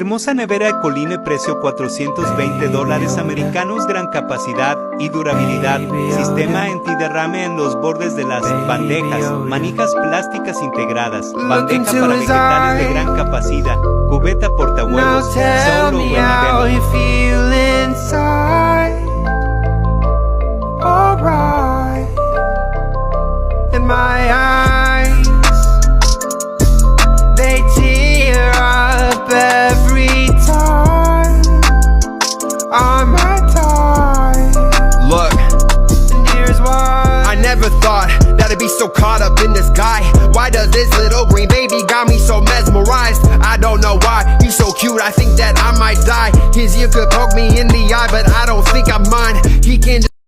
Hermosa nevera Ecoline, precio $420 americanos, gran capacidad y durabilidad, sistema antiderrame en los bordes de las bandejas, manijas plásticas integradas, bandeja para vegetales de gran capacidad, cubeta portahuevos, solo buen nivel. Look, I never thought that I'd be so caught up in this guy. Why does this little green baby got me so mesmerized? I don't know why, he's so cute, I think that I might die. His ear could poke me in the eye, but I don't think I mind. He can